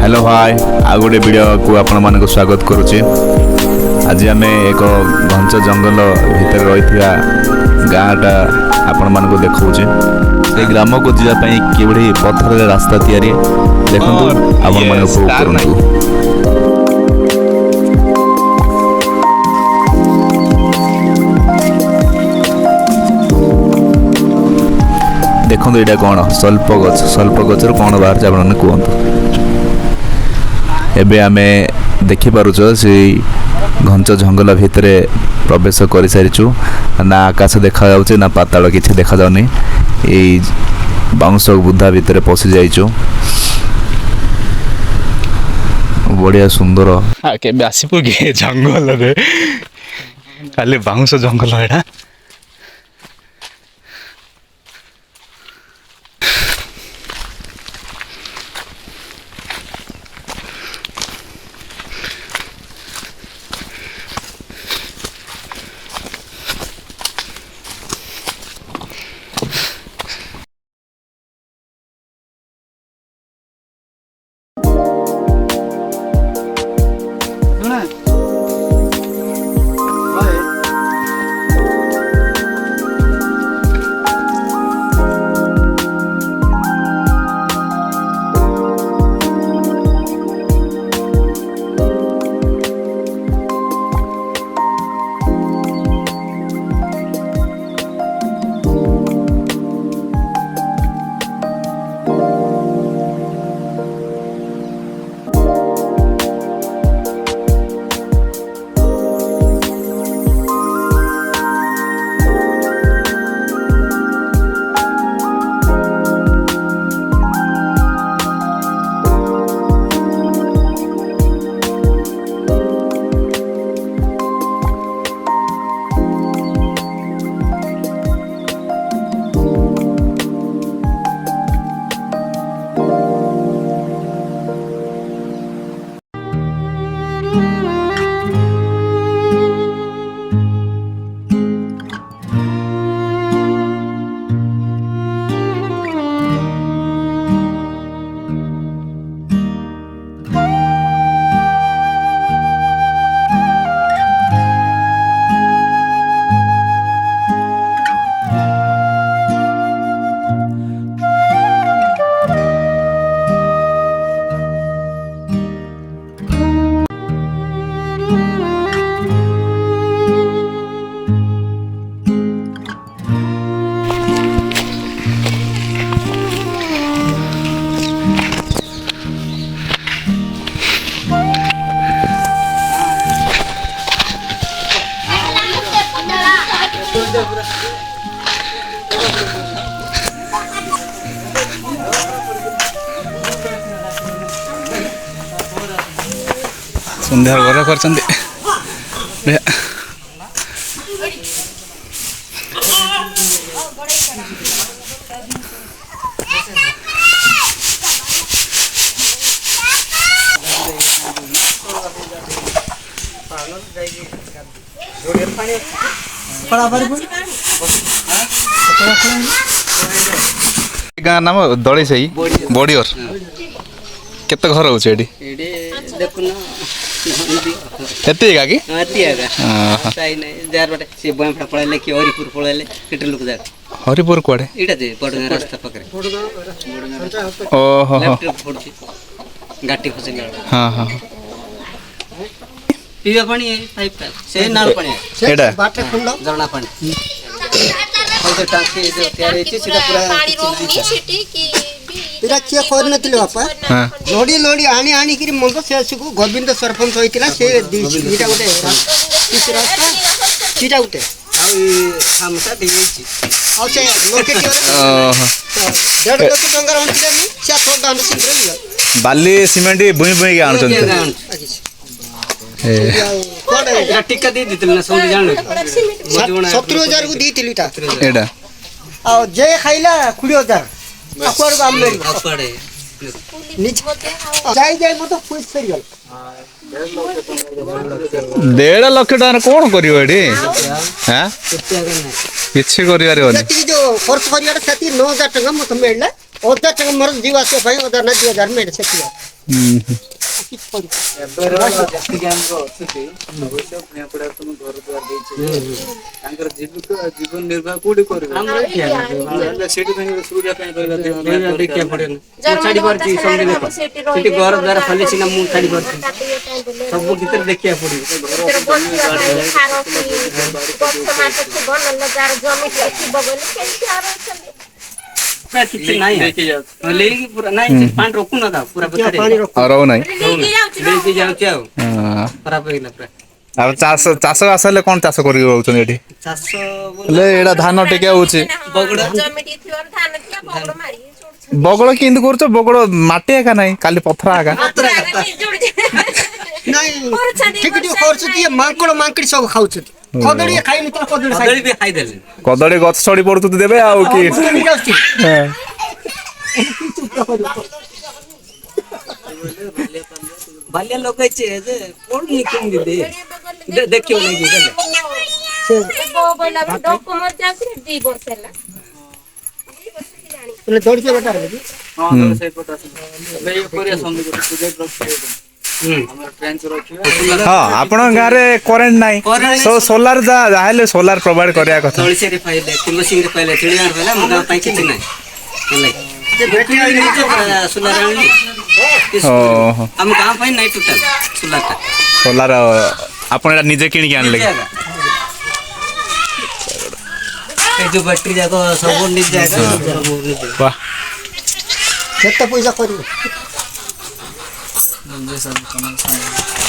Hello भाई आ गोटे video को आपण मानक स्वागत करुचे। आज आम एक घंच जंगल भितर रही गाँटा आपण मानक देखौचे। से ग्राम को जावाई कि पत्थर रास्ता तैयारी देखु आपण मानक करंतु। देखो यहाँ कौन स्वल्प गचर कौन बाहर आपने कहतु। एबे आमे देखिपारुच से घंच जंगल भितर प्रवेश कर सारीचु। ना आकाश देखा जाउचे ना पाताल किछि देखा जाउनी। एई बाउंस बुद्धा भितर पशि जाइचु। बढ़िया सुंदर केबे आसीपु के जंगल रे खाली बाउंस जंगल एटा। संध्या घर कर गाँ नाम दड़ी से बड़ियर केत घर हो हरिपुर कड़े हाँ हाँ पीवा पानी पाइप से नाल पानी एडा बाटे खंड झरना पानी और टांकी जो तैयार होती सीधा पूरा पानी रोनी सिटी की इरा किया खोर नथिले बापा हां लोडी लोडी आनी आनी किरी मंग से असुको गोविंद सरपंच होइतिला से इटा गोटे किस रास्ता सीधा उठे आ हमसा देइछि आ से लोके के 1.5 लाख टंका रहथिले नि से थोड़ दान सिंद्र बाली सिमेंट बुई बुई के आनछन कोडे टिक्का दे दितल ना सौदी जान 70000 को दीतिली ता एडा आ जे खाइला 20000 अपर को आमले अपर नीच जाई जाई मत पुइस करियल 1.5 लाख टका कोन करियो एडी हां किछि करिवारे ओनी सेती जो खर्च करियार सेती 9000 टका मत मेडला 1000 टका मोर जीवा से भाई 1000 ना 2000 मेड सेती କିଛି କରିବୁ ଯେତିକି ଆମର ଅଛନ୍ତି ଅବଶ୍ୟ ଭୂଆଁପଡ଼ା ତମ ଘର ଦ୍ୱାର ଦେଇଛି ତାଙ୍କର ଜୀବନ ନିର୍ବାହ କୋଉଠି କରିବେ ଆମର ଏଠି ହେଲେ ସେଠି ତାଙ୍କର ସୁବିଧା ପାଇଁ ରହିବା ଦେଖିବାକୁ ପଡେନି ମୁଁ ଛାଡି ପାରୁଛି ସମୟ ଦେଖ ସେଠି ଘର ଦ୍ୱାର ଖାଲି ସିନା ମୁଁ ଛାଡି ପାରୁଛି ସବୁ ଭିତରେ ଦେଖିବାକୁ ପଡିବ ପୁରା କିଛି ନାହିଁ ଲେଇକି ପୁରା ନାହିଁ ପାଣି ରଖୁ ନା ପୁରା ଆଉ ରହୁ ନାହିଁ ଲେଇକି ଯାଉଛି ଆଉ ଖରାପ ହେଇଗଲା ପୁରା ଆଉ ଚାଷ ବାସ ହେଲେ କଣ ଚାଷ କରିକି ରହୁଛନ୍ତି ଏଠି ଚାଷ ହେଲେ ଏଇଟା ଧାନ ଟିକେ ହଉଛି ବଗଳ କେମିତି କରୁଛ ବଗଳ ମାଟି ଏକା ନାହିଁ କାଲି ପଥର ଏକା ନାଇଁ ଠିକ ଟିକେ କରୁଛନ୍ତି ମାଙ୍କଡି ସବୁ ଖାଉଛନ୍ତି କଦଳୀ ଖାଇନି ତ କଦଳୀ ବି ଖାଇଦେଲେ କଦଳୀ ଗଛ ଛଡି ପଡୁଛନ୍ତି ଦେବେ ଆଉ କି ଯାଉଛି ବାଲିଆ ଲଗାଇଛି ଯେ ପଡୁନି କେମିତି ଦେଖିବ ନାଇଁ ଦୌଡ଼ିଛ ବେଟା ହଁ ଆପଣଙ୍କ ଗାଁରେ କରେଣ୍ଟ ନାହିଁ ସୋଲାର ଯାହେଲେ ସୋଲାର ପ୍ରୋଭାଇଡ କରିବା କଥା ତଳିଶିରେ ପାଇଲେ କିମ୍ବସିଂରେ ପାଇଲେ ଚିଡ଼ିଆରେ ପାଇଲେ ଆମ ଗାଁ ପାଇଁ କିଛି ନାହିଁ ସୁଲାର ଆଣିଲି ଆମ ଗାଁ ପାଇଁ ନାଇଁ ଟୋଟାଲ ସୁଲାରଟା ସୋଲାର ଆପଣ ଏଇଟା ନିଜେ କିଣିକି ଆଣିଲେ ଏ ଯୋଉ ବ୍ୟାଟେରୀ ଯାକ ସବୁ ନିଜେ ବାହ କେତେ ପଇସା କରିବ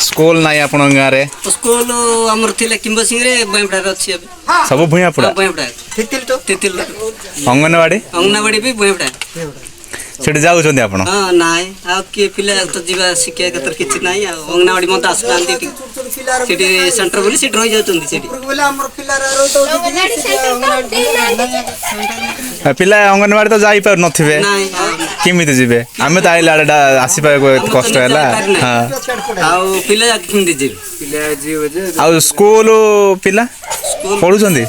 ସ୍କୁଲ ନାହିଁ ଆପଣଙ୍କ ଗାଁରେ ସ୍କୁଲ ଆମର ଥିଲା କିମ୍ବସିଂରେ ବଇଁପଡ଼ାରେ ଅଛି ଏବେ ସବୁ ଭୂଆଁପଡ଼ା ବଇଁପଡ଼ା ତିତିଲ ଅଙ୍ଗନବାଡି ବି ବଇଁପଡ଼ା ସେଠି ଯାଉଛନ୍ତି ଆପଣ ହଁ ନାଇଁ ଆଉ କିଏ ପିଲା ତ ଯିବା ଶିଖିବା କଥା କିଛି ନାହିଁ ଆଉ ଅଙ୍ଗନବାଡି ମତେ ଆସୁନାହାନ୍ତି ସେଠି ସେଣ୍ଟର ବୋଲି ସେଠି ରହିଯାଉଛନ୍ତି ସେଠି ପିଲା ଅଙ୍ଗନବାଡି ତ ଯାଇପାରୁନଥିବେ କେମିତି ଯିବେ ଆମେ ତ ଆଇଲା ବେଳେ ଆସିବାକୁ ଏତେ କଷ୍ଟ ହେଲା ଆଉ ପିଲା କେମିତି ଯିବେ ଆଉ ସ୍କୁଲ ପିଲା ପଢୁଛନ୍ତି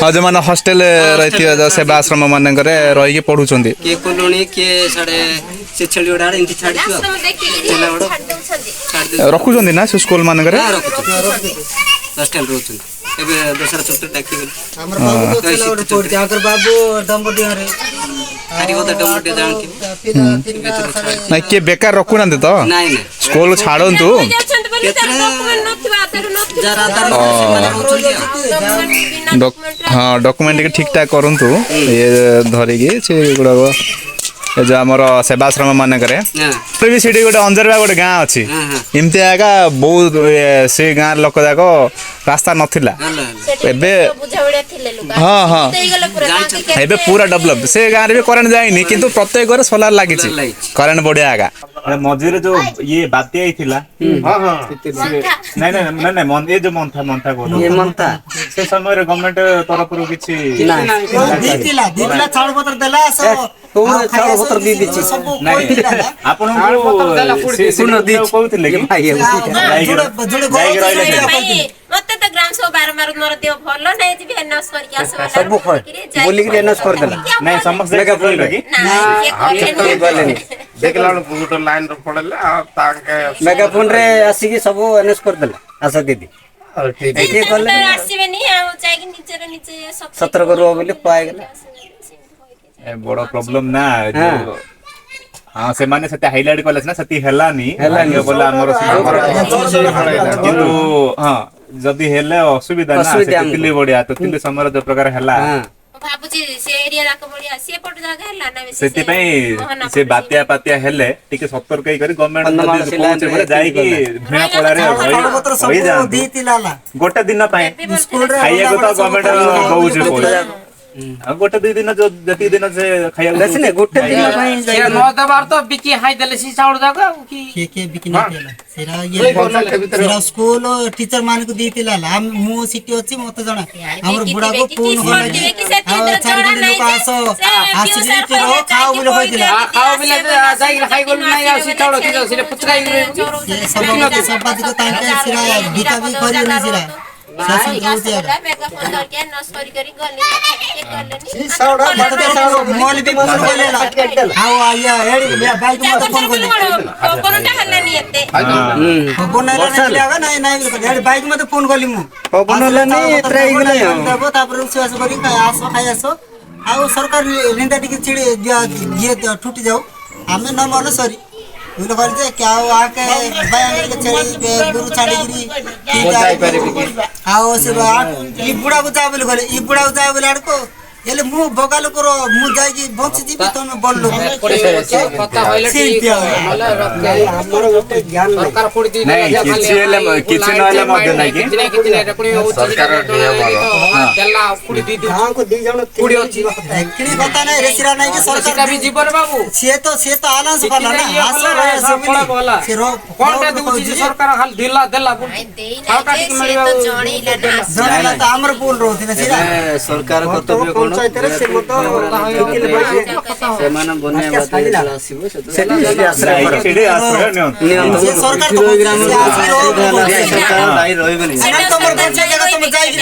ହଁ ଯୋଉମାନେ ହଷ୍ଟେଲ ରହିଥିବା ସେବା ଆଶ୍ରମ ମାନଙ୍କରେ ରହିକି ପଢୁଛନ୍ତି କିଏ କଲୋଣି କିଏ ସାଡେ ସେ ଛେଳି ଗୁଡା ଏମିତି ଛାଡିଛୁ ରଖୁଛନ୍ତି ନା ସେ ସ୍କୁଲ ମାନଙ୍କରେ ହଷ୍ଟେଲ ରହୁଛନ୍ତି ଏବେ ଦଶରା ଛୁଟି ଡାକିଗଲେ ନାଇଁ କିଏ ବେକାର ରଖୁନାହାନ୍ତି ତ ନାଇଁ ସ୍କୁଲ ଛାଡନ୍ତୁ ହଁ ଡକୁମେଣ୍ଟ ଟିକେ ଠିକ ଠାକ କରନ୍ତୁ ଇଏ ଧରିକି ସେଗୁଡାକ ଏ ଯୋଉ ଆମର ସେବାଶ୍ରମ ମାନଙ୍କରେ ବି ସେଠି ଗୋଟେ ଅଞ୍ଜରବା ଗୋଟେ ଗାଁ ଅଛି ଏମିତି ଆକା ବହୁତ ସେ ଗାଁ ଲୋକ ଯାକ ରାସ୍ତା ନଥିଲା ଏବେ ହଁ ହଁ ଏବେ ପୁରା ଡେଭଲପ ସେ ଗାଁରେ ବି କରେଣ୍ଟ ଯାଇନି କିନ୍ତୁ ପ୍ରତ୍ୟେକ ଘରେ ସୋଲାର ଲାଗିଛି କରେଣ୍ଟ ବଢିଆ ଆକା ମଝିରେ ଯୋଉ ଇଏ ବାତ୍ୟା ହେଇଥିଲା ନାଇଁ ଏ ଯୋଉ ମନ୍ଥା ସେ ସମୟରେ ଗଭର୍ଣ୍ଣମେଣ୍ଟ ତରଫରୁ କିଛି ଆପଣଙ୍କୁ କହୁଥିଲେ କି ମତେ ତ ଗ୍ରାମ ସଭା ବାରମ୍ବାର ମୋର ଦେହ ଭଲ ନାହିଁ ଯିବି ଏନଏସ୍ କରିକି ଆସିବ ସବୁ ବୋଲିକି ଏନଏସ୍ କରିଦେଲା ନାଇଁ ସମସ୍ତେ ଦେଖିଲା ବେଳକୁ ଗୋଟେ ଲାଇନ ର ପଡିଲା ଆଉ ତାଙ୍କେ ମେଗାଫୋନ ରେ ଆସିକି ସବୁ ଏନଏସ୍ କରିଦେଲା ଆଶା ଦିଦି ଆସିବେନି ଆଉ ଯାଇକି ନିଜେ ସତର୍କ ରୁହ ବୋଲି ପାଇଗଲା ବଡ ପ୍ରୋବ୍ଲେମ ନା ହଁ ସେମାନେ ସେତେ ହାଇଲାଇଟ କଲେ ସିନା ସେତିକି ହେଲାନି ବୋଲେ ଆମର କିନ୍ତୁ ହଁ ଯଦି ହେଲେ ଅସୁବିଧା ନା ତିତିଲି ବଢିଆ ତିତିଲି ସମୟରେ ଯୋଉ ପ୍ରକାର ହେଲା ଭାବୁଛି ସେ ଏରିଆ ଯାକ ବଢିଆ ସେପଟ ଜାଗା ହେଲା ନା ସେଥିପାଇଁ ସେ ବାତ୍ୟା ହେଲେ ଟିକେ ସତର୍କ ହେଇକରି ଗଭର୍ଣ୍ଣମେଣ୍ଟ ଯାଇକି ଭୂଆଁପଡ଼ାରେ ଗୋଟେ ଦିନ ପାଇଁ ଖାଇବାକୁ ତ ଗଭର୍ଣ୍ଣମେଣ୍ଟ ଦଉଛି ଆଉ ଗୋଟେ ଦୁଇ ଦିନ ଯେତିକି ଦିନ ସେ ଖାଇବାକୁ ଗୋଟେ ଦିନ ପାଇଁ ତ ବିକି ହାଇ ଦେଲେ ସେ ଚାଉଳ ଯାକ ଆଉ କିଏ ବିକି ନାଇଥିଲା ସେରା ସ୍କୁଲ ଟିଚର ମାନଙ୍କୁ ଦେଇଥିଲା ମୁଁ ସିଟି ଅଛି ମତେ ଜଣା ଆମର ବୁଢାକୁ ଫୋନ ହଲାକି ଆଉ ଚାରି ଲୋକ ଆସିକି ଖାଅ ବୋଲି କହିଥିଲା ଖାଅ ବିଲେ ଯାଇକି ଖାଇ ଗଲୁ ନାହିଁ ଆଉ ସେ ଚାଉଳ କିଲୋ ସେ ପୁଚକାଇ ସର୍ବାଧିକ ତାଙ୍କେ ସେରା ବିକା ବି କରିବେନି ସେରା मेगाफोन धरके नस करी करी गली के गलेनी साउड मते साउड मोल भी फोन बोलेला हाउ आया हेडी बाइक में फोन बोले कोनटा हल्लानी एते बनाला नहीं लागा नहीं नहीं हेडी बाइक में फोन गली मु बनाला नहीं ट्राई गले देबो तापर विश्वास करी आसो खाई आसो आउ सरकार निंदा टिके छिड़ी ये टूटी जाऊ हमें न मन सरी उन कहल जे क्या आके बायांग के छेड़ी गुरु छाड़ी गिरी जाई पारे आउ से ई बुढ़ा को जा बोले कहले ई बुढ़ा को जा बोले आड़को एले मु बगाल करो मु जाई की बंची जीबी तमे बोल लो पता होइले ठीक होला रखे हमर गोटे ज्ञान सरकार पुडी दी नहीं किछि नहले मध्य नहीं कि किछि नहीं पुडी सरकार तेला पुडी दी गांव को दी जण पुडी अछि किनी पता नहीं रेसिरा नहीं के सरकार भी जीवन बाबू से तो आलांस वाला ना आसो पड़ा बोला से रो कोनटा दूची सरकार हाल दिला देला देना से तो जणैला ना जणला तो हमर बोल रोथि ना सीधा सरकार कर्तव्य कोन पंचायत रे से मत ସେମାନେ ବନ୍ୟା ବାତ୍ୟା ଆସିବ ସେଠି ଆଶ୍ରୟ ନିଅନ୍ତୁ से सरकार को ସରକାର ଦାୟୀ ରହିବେନି अरे तमर पंचायत जगह तुम जाई कि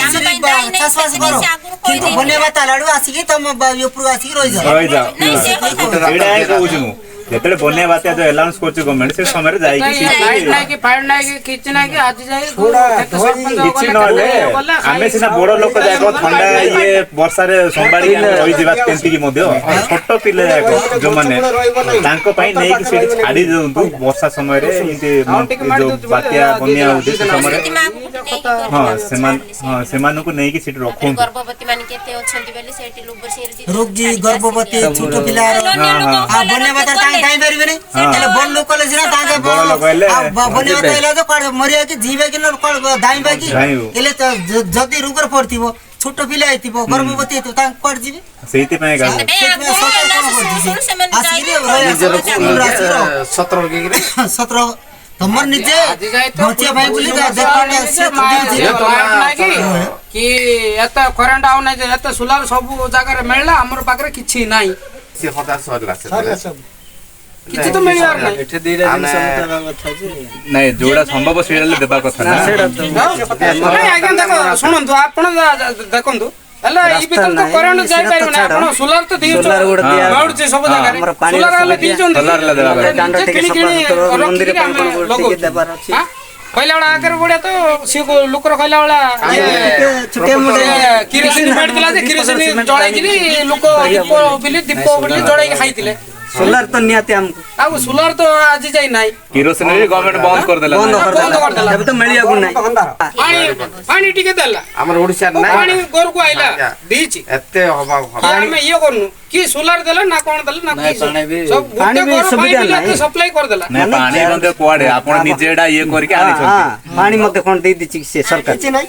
छासवास करो किंतु बनेवा तालाडू आसी कि तुम ऊपर आसी रहि जाओ नहीं से ଏଇଟା ହିଁ କହୁଛି ମୁଁ ଯେତେବେଳେ ବନ୍ୟା ବାତ୍ୟା ଯୋଉ ଆଲାଉନ୍ସ କରୁଛି ଗଭର୍ଣ୍ଣମେଣ୍ଟ ସେ ସମୟରେ ଯାଇକି ଲାଇଟ୍ ନାହିଁ କି ଫାଇଟ୍ ନାହିଁ କି କିଛି ନାହିଁ କି ଆଜି ଯାଇ କିଛି ନହେଲେ ଆମେ ସିନା ବଡ ଲୋକ ଯାକ ଥଣ୍ଡା ଇଏ ବର୍ଷାରେ ସମ୍ଭାଳିକି ଆମେ ରହିଯିବା କେମିତିକି ମଧ୍ୟ ଛୋଟ ପିଲା ଯାକ ଯୋଉମାନେ ତାଙ୍କ ପାଇଁ ନେଇକି ସେଠି ଛାଡି ଦିଅନ୍ତୁ ବର୍ଷା ସମୟରେ ଏମିତି ଯୋଉ ବାତ୍ୟା ବନ୍ୟା ହଉଛି ସେ ସମୟରେ ସେମାନଙ୍କୁ ନେଇକି ସେଠି ରଖନ୍ତୁ गर्भवती मान केते अछंती बेले सेठी लुबर सिंह रोगी गर्भवती छोट पिला आ बनेवा तार काई परिबे नहीं एले बोल लोक ले सिना ताके बनेवा ताइला तो काड मरिया कि जीवे कि न काड दाइबा कि एले तो जदी रुगर पड़तिबो छोट पिला आइतिबो गर्भवती तो तां काड जीवे ସେଇଥି ପାଇଁ ଗା सरकार कोन कर दिसी 17 के 17 तमर निजे बचिया भाई बोली कि एत करेंट आउ नहीं एत सोलार सब जगह मिलला हमर पाखरे किछि नाही ସେ ହଠାତ୍ ସରିଲା ସେ किछि तो मिलियार नाही ଏଠି ଦିରେ ଜିନିଷ ମତେ କଥା ଯେ ନାଇଁ ଯୋଉଟା ସମ୍ଭବ ସେଇଟା ଦେବା କଥା ନା नहीं आଜ୍ଞା देखो सुनंतु आपण देखंतु हला ई भी तो करेंट जाई पाइबो ना आपण सोलार तो दियो सोलार गुड दिया बाउड सब जगह सोलार वाला दियो सोलार ला देवा କଥା दांड टिके सफा मंदिर पान टिके देबार अछि कहला वाला आकर बढिया तो सी लोकर कहला वाला छुटे मुटे किरोसिन बैठला जे किरोसिन जळाई कि लोक दीप बिली जळाई खाइतिले सोलार तो नियाते हमको अब सोलार तो आज जाई नाही किरोसिन भी गवर्नमेंट बंद कर देला बंद कर देला अब तो मिलिया को नहीं पानी टिके देला हमर ओडिसा नहीं पानी घर को आइला दीची एते हवा हमें ये करनु कि सोलार देला ना कोन देला ना की सब पानी भी सुविधा नहीं सप्लाई कर देला ना पानी बंद कोआडे आपण निजेडा ये करके आनी छथि पानी मते कोन दे दिछि से सरकार किछि नहीं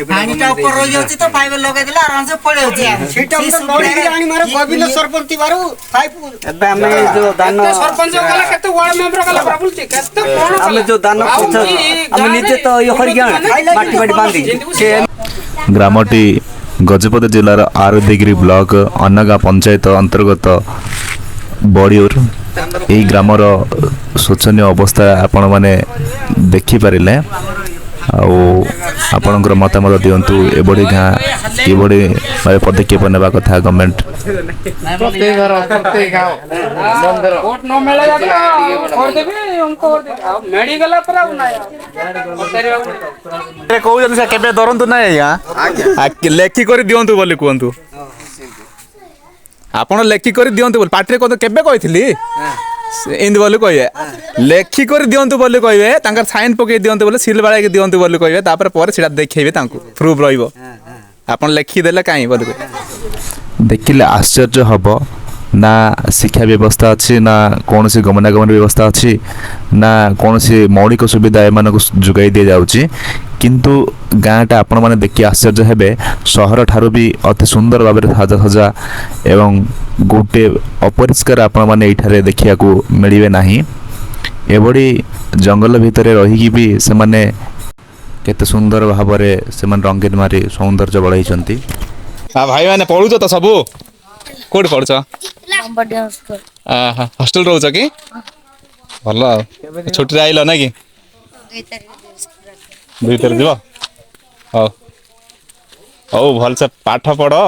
पानी टा ऊपर रहि जाउछि तो पाइप लगा दिला आराम से पड़े होछि सीटा में बड़ी जानी मारो गोविंद सरपंच बारो पाइप एबे हमें जो दान सरपंच गला केते वार्ड मेंबर गला प्रॉब्लम छै केते कोन हमें जो दान हम निजे तो ये हरि गया माटी माटी बांधी से ग्रामटी गजपति जिलार आरदिगिरी ब्लॉक अनगा पंचायत अंतर्गत बड़ियूर यही ग्रामर शोचनीय अवस्था आपण माने देखि पारिले आपणकर मतामत दिंतु एबड़ी गाँ किबड़ी पदक्षेप नेबा कथा गवर्नमेंट वोट न मिले कर देबे उनको मेडिकल पर आ ना कहू से केबे डरंतु ना आज्ञा लेखि करि दियंतु बोली कहंतु आपण लेखि करि दियंतु बोली पार्टी को केबे कहिथिली एंदी बोली कहिए लेखि करि दियंतु बोली कहिबे तांकर साइन पके दियंतु बोली सील बाळा के दियंतु बोली कहिबे तापर पर सेटा देखैबे तांको प्रूफ रहइबो आपण लेखि देले काई बोली देखिले आश्चर्य हबो ना शिक्षा व्यवस्था अच्छी ना कौन सी गमनागमन व्यवस्था अच्छी ना कौन सी मौलिक सुविधा एम जोगाई दि जाऊँगी किंतु गाँटा आपण मैंने देखिए आश्चर्य हेबे सहर ठारू भी अति सुंदर भाव में सजा सजा एवं गोटे अपरिष्कार आपण मैंने ये देखा मिले ना एभली जंगल भितर रही भी से माने केते सुंदर भाव से रंगीन मारी सौंदर्य बढ़ाई भाई मैंने पढ़ुच तो सबू कोड पढ़ुच हॉस्टल रोच कि भल छुट्टी आइल ना कि 2 तारिख जीव ହଉ ହଉ ଭଲସେ ପାଠ ପଢ଼